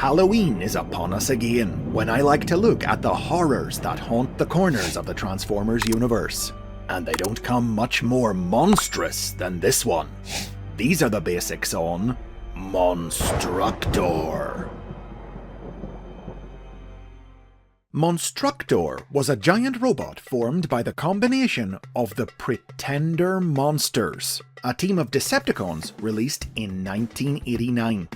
Halloween is upon us again, when I like to look at the horrors that haunt the corners of the Transformers universe. And they don't come much more monstrous than this one. These are the basics on MONSTRUCTOR. MONSTRUCTOR was a giant robot formed by the combination of the Pretender Monsters, a team of Decepticons released in 1989.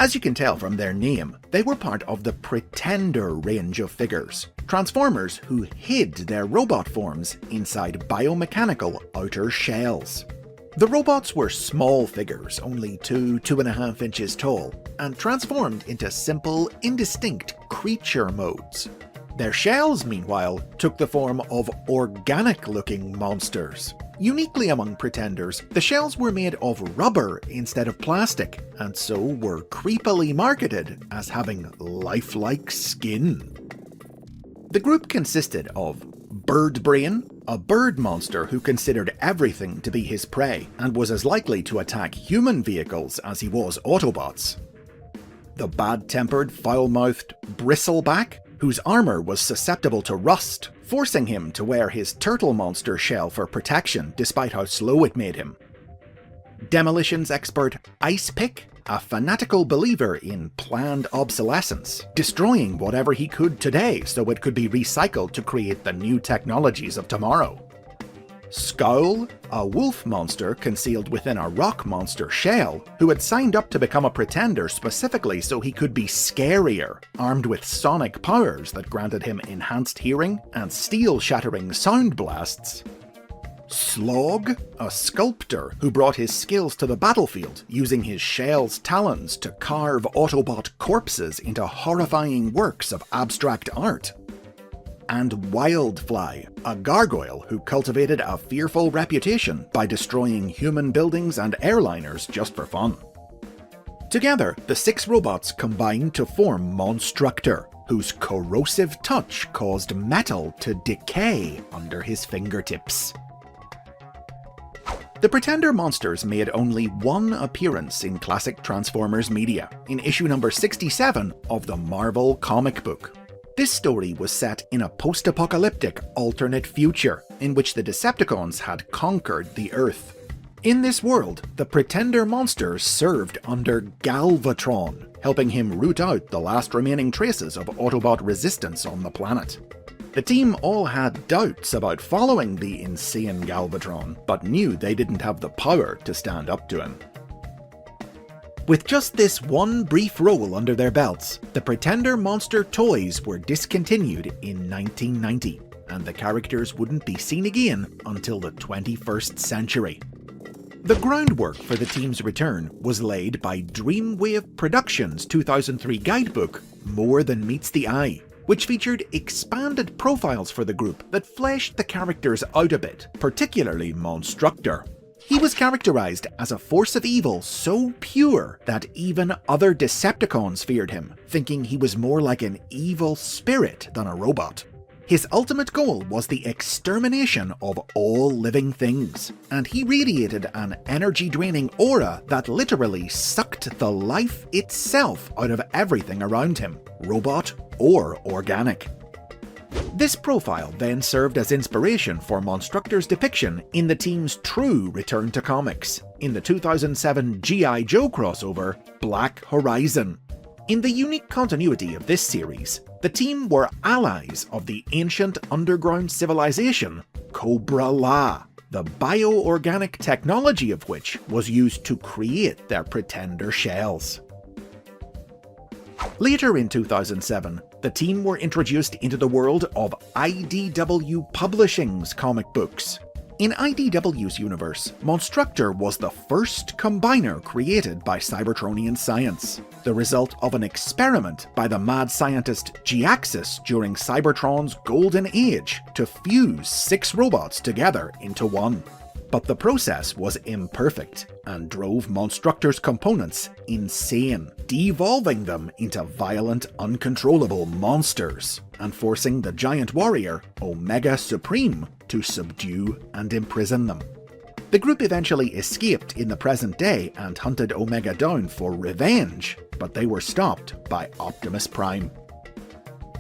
As you can tell from their name, they were part of the Pretender range of figures, Transformers who hid their robot forms inside biomechanical outer shells. The robots were small figures, only 2.5 inches tall, and transformed into simple, indistinct creature modes. Their shells, meanwhile, took the form of organic-looking monsters. Uniquely among Pretenders, the shells were made of rubber instead of plastic, and so were creepily marketed as having lifelike skin. The group consisted of Birdbrain, a bird monster who considered everything to be his prey and was as likely to attack human vehicles as he was Autobots. The bad-tempered, foul-mouthed Bristleback, whose armour was susceptible to rust, forcing him to wear his turtle monster shell for protection despite how slow it made him. Demolitions expert Icepick, a fanatical believer in planned obsolescence, destroying whatever he could today so it could be recycled to create the new technologies of tomorrow. Scowl, a wolf monster concealed within a rock monster shell, who had signed up to become a Pretender specifically so he could be scarier, armed with sonic powers that granted him enhanced hearing and steel-shattering sound blasts. Slog, a sculptor who brought his skills to the battlefield, using his shell's talons to carve Autobot corpses into horrifying works of abstract art. And Wildfly, a gargoyle who cultivated a fearful reputation by destroying human buildings and airliners just for fun. Together, the 6 robots combined to form MONSTRUCTOR, whose corrosive touch caused metal to decay under his fingertips. The Pretender monsters made only one appearance in classic Transformers media, in issue number 67 of the Marvel comic book. This story was set in a post-apocalyptic alternate future, in which the Decepticons had conquered the Earth. In this world, the Pretender monsters served under Galvatron, helping him root out the last remaining traces of Autobot resistance on the planet. The team all had doubts about following the insane Galvatron, but knew they didn't have the power to stand up to him. With just this one brief role under their belts, the Pretender monster toys were discontinued in 1990, and the characters wouldn't be seen again until the 21st century. The groundwork for the team's return was laid by Dreamwave Productions' 2003 guidebook, More Than Meets the Eye, which featured expanded profiles for the group that fleshed the characters out a bit, particularly MONSTRUCTOR. He was characterized as a force of evil so pure that even other Decepticons feared him, thinking he was more like an evil spirit than a robot. His ultimate goal was the extermination of all living things, and he radiated an energy-draining aura that literally sucked the life itself out of everything around him, robot or organic. This profile then served as inspiration for MONSTRUCTOR's depiction in the team's true return to comics, in the 2007 G.I. Joe crossover, Black Horizon. In the unique continuity of this series, the team were allies of the ancient underground civilization, Cobra-La, the bioorganic technology of which was used to create their Pretender shells. Later in 2007, the team were introduced into the world of IDW Publishing's comic books. In IDW's universe, MONSTRUCTOR was the first combiner created by Cybertronian science, the result of an experiment by the mad scientist Giaxis during Cybertron's golden age to fuse 6 robots together into one. But the process was imperfect and drove MONSTRUCTOR's components insane, devolving them into violent, uncontrollable monsters, and forcing the giant warrior, Omega Supreme, to subdue and imprison them. The group eventually escaped in the present day and hunted Omega down for revenge, but they were stopped by Optimus Prime.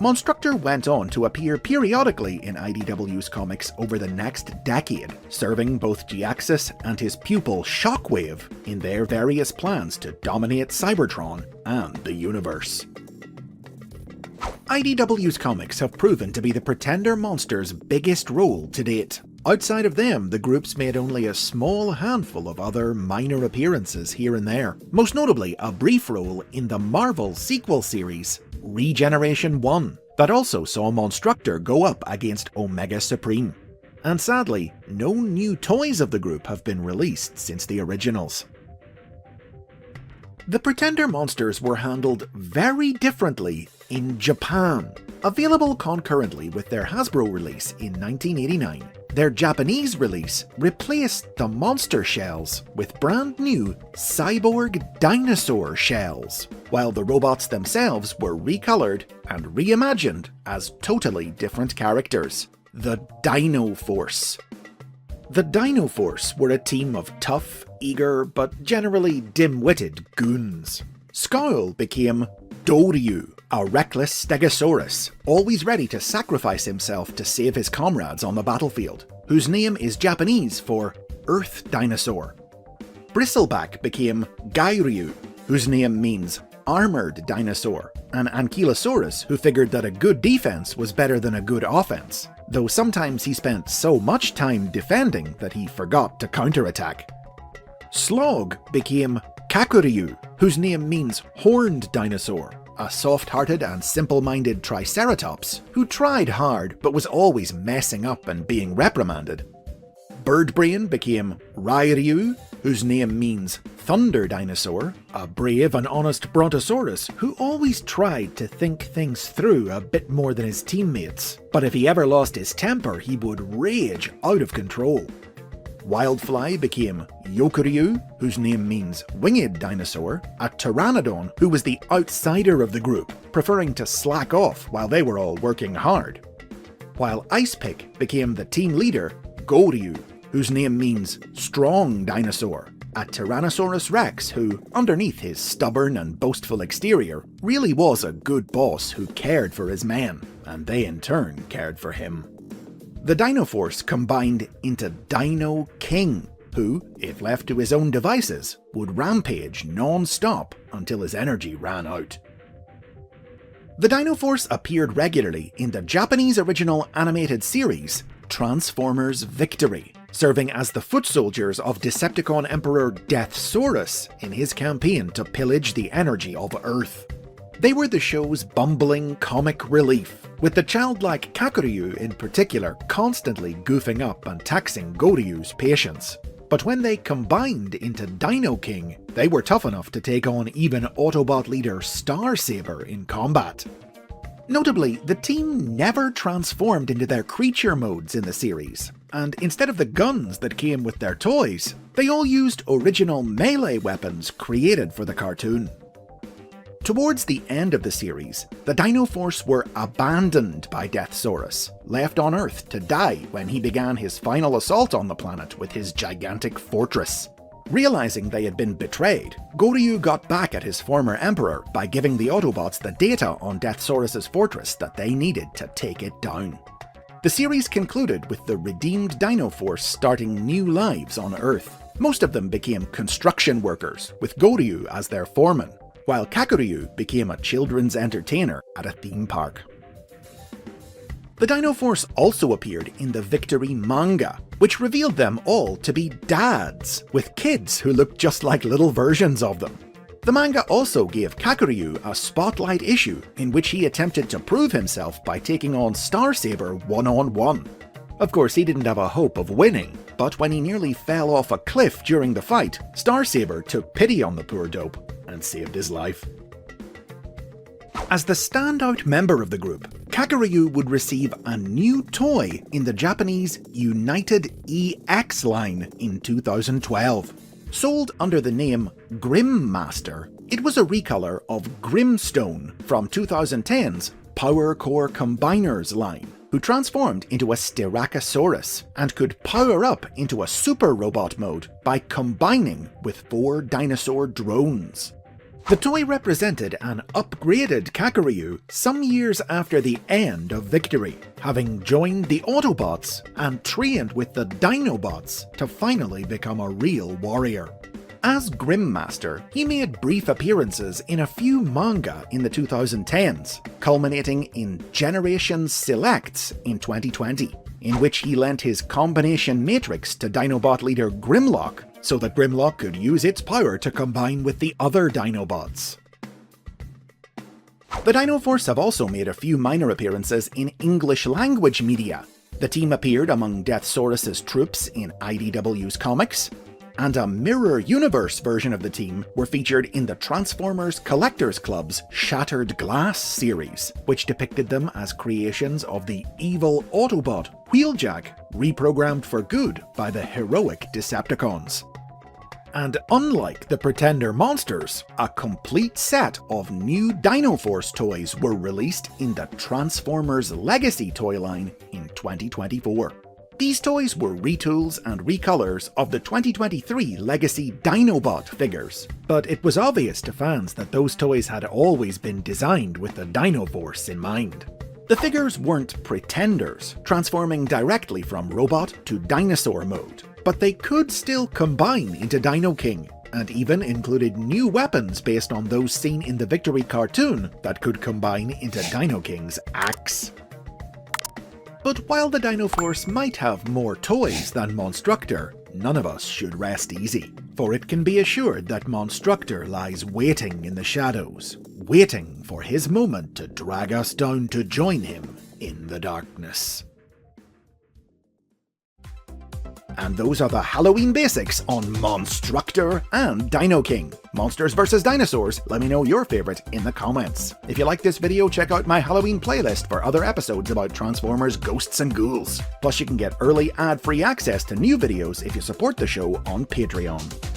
MONSTRUCTOR went on to appear periodically in IDW's comics over the next decade, serving both Graças and his pupil Shockwave in their various plans to dominate Cybertron and the universe. IDW's comics have proven to be the Pretender Monsters' biggest role to date. Outside of them, the groups made only a small handful of other minor appearances here and there, most notably a brief role in the Marvel sequel series, Regeneration 1, that also saw MONSTRUCTOR go up against Omega Supreme. And sadly, no new toys of the group have been released since the originals. The Pretender Monsters were handled very differently in Japan. Available concurrently with their Hasbro release in 1989, their Japanese release replaced the monster shells with brand new cyborg dinosaur shells, while the robots themselves were recolored and reimagined as totally different characters. The DINOFORCE. The DINOFORCE were a team of tough, eager, but generally dim-witted goons. Scowl became Doryu, a reckless Stegosaurus, always ready to sacrifice himself to save his comrades on the battlefield, whose name is Japanese for Earth Dinosaur. Bristleback became Gairyu, whose name means Armored Dinosaur, an Ankylosaurus who figured that a good defense was better than a good offense, though sometimes he spent so much time defending that he forgot to counterattack. Slog became Kakuryu, whose name means Horned Dinosaur, a soft-hearted and simple-minded Triceratops who tried hard but was always messing up and being reprimanded. Birdbrain became Rairyu, whose name means Thunder Dinosaur, a brave and honest Brontosaurus who always tried to think things through a bit more than his teammates, but if he ever lost his temper he would rage out of control. Wildfly became Yokuryu, whose name means Winged Dinosaur, a pteranodon who was the outsider of the group, preferring to slack off while they were all working hard. While Icepick became the team leader, Goryu, whose name means Strong Dinosaur, a Tyrannosaurus Rex who, underneath his stubborn and boastful exterior, really was a good boss who cared for his men, and they in turn cared for him. The Dinoforce combined into Dinoking, who, if left to his own devices, would rampage non-stop until his energy ran out. The Dinoforce appeared regularly in the Japanese original animated series Transformers Victory, serving as the foot soldiers of Decepticon Emperor Deathsaurus in his campaign to pillage the energy of Earth. They were the show's bumbling comic relief, with the childlike Kakuryu in particular constantly goofing up and taxing Goryu's patience. But when they combined into Dinoking, they were tough enough to take on even Autobot leader Starsaber in combat. Notably, the team never transformed into their creature modes in the series, and instead of the guns that came with their toys, they all used original melee weapons created for the cartoon. Towards the end of the series, the Dinoforce were abandoned by Deathsaurus, left on Earth to die when he began his final assault on the planet with his gigantic fortress. Realizing they had been betrayed, Goryu got back at his former emperor by giving the Autobots the data on Deathsaurus' fortress that they needed to take it down. The series concluded with the redeemed Dinoforce starting new lives on Earth. Most of them became construction workers, with Goryu as their foreman, while Kakuryu became a children's entertainer at a theme park. The Dinoforce also appeared in the Victory manga, which revealed them all to be dads, with kids who looked just like little versions of them. The manga also gave Kakuryu a spotlight issue in which he attempted to prove himself by taking on Starsaber one-on-one. Of course, he didn't have a hope of winning, but when he nearly fell off a cliff during the fight, Starsaber took pity on the poor dope and saved his life. As the standout member of the group, Kakuryu would receive a new toy in the Japanese United EX line in 2012. Sold under the name Grim Master, it was a recolor of Grimstone from 2010's Power Core Combiners line, who transformed into a Styracosaurus and could power up into a super robot mode by combining with 4 dinosaur drones. The toy represented an upgraded Kakaryu some years after the end of Victory, having joined the Autobots and trained with the Dinobots to finally become a real warrior. As Grimmaster, he made brief appearances in a few manga in the 2010s, culminating in Generation Selects in 2020, in which he lent his combination matrix to Dinobot leader Grimlock, so that Grimlock could use its power to combine with the other Dinobots. The DINOFORCE have also made a few minor appearances in English language media. The team appeared among Deathsaurus's troops in IDW's comics, and a Mirror Universe version of the team were featured in the Transformers Collectors Club's Shattered Glass series, which depicted them as creations of the evil Autobot Wheeljack, reprogrammed for good by the heroic Decepticons. And unlike the Pretender monsters, a complete set of new DINOFORCE toys were released in the Transformers Legacy toy line in 2024. These toys were retools and recolors of the 2023 Legacy Dinobot figures, but it was obvious to fans that those toys had always been designed with the DINOFORCE in mind. The figures weren't pretenders, transforming directly from robot to dinosaur mode, but they could still combine into Dinoking, and even included new weapons based on those seen in the Victory cartoon that could combine into Dinoking's axe. But while the DINOFORCE might have more toys than MONSTRUCTOR, none of us should rest easy, for it can be assured that MONSTRUCTOR lies waiting in the shadows, waiting for his moment to drag us down to join him in the darkness. And those are the Halloween basics on MONSTRUCTOR and Dinoking. Monsters vs. Dinosaurs, let me know your favourite in the comments. If you like this video, check out my Halloween playlist for other episodes about Transformers, Ghosts and Ghouls. Plus you can get early ad-free access to new videos if you support the show on Patreon.